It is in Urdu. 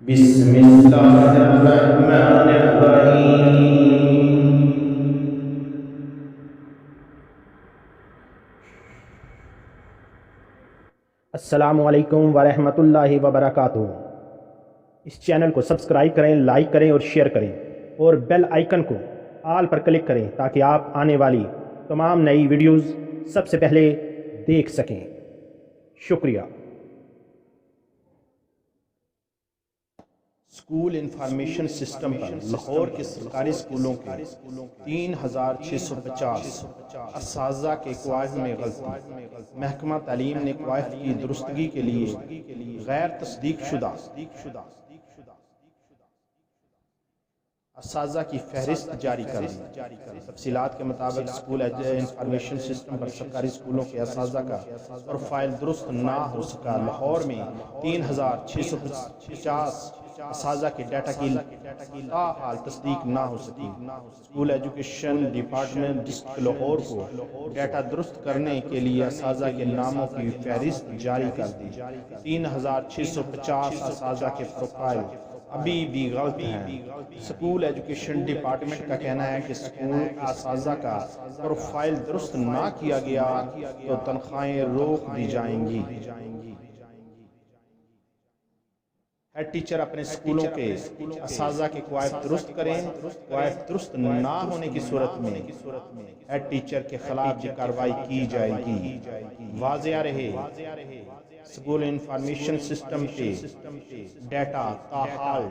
بسم اللہ الرحمن الرحیم۔ السلام علیکم ورحمۃ اللہ وبرکاتہ۔ اس چینل کو سبسکرائب کریں، لائک کریں اور شیئر کریں، اور بیل آئیکن کو آل پر کلک کریں تاکہ آپ آنے والی تمام نئی ویڈیوز سب سے پہلے دیکھ سکیں۔ شکریہ۔ اسکول انفارمیشن سسٹم پر لاہور کے سرکاری اسکولوں کے 3650 اساتذہ کے قواعد میں غلطی۔ محکمہ تعلیم نے قواعد کی درستگی کے لیے غیر تصدیق شدہ اساتذہ کی فہرست جاری کر دی۔ تفصیلات کے مطابق اسکول انفارمیشن سسٹم پر سرکاری اسکولوں کے اساتذہ کا پروفائل درست نہ ہو سکا۔ لاہور میں 3650 اساتذہ کے ڈیٹا کی تاحال تصدیق نہ ہو سکی۔ School education department district Lahore کو ڈیٹا درست کرنے کے لیے اساتذہ کے ناموں کی فہرست جاری کر دی۔ 3650 اساتذہ کے پروفائل ابھی بھی غلط ہیں۔ اسکول ایجوکیشن ڈپارٹمنٹ کا کہنا ہے کہ اسکول اساتذہ کا پروفائل درست نہ کیا گیا تو تنخواہیں روک دی جائیں گی۔ ہیڈ ٹیچر اپنے اسکولوں کے اساتذہ کے قواعد درست کریں۔ قواعد درست نہ ہونے کی صورت میں ہیڈ ٹیچر کے خلاف یہ کارروائی کی جائے گی۔ واضح رہے، اسکول انفارمیشن سسٹم کے ڈیٹا تاحال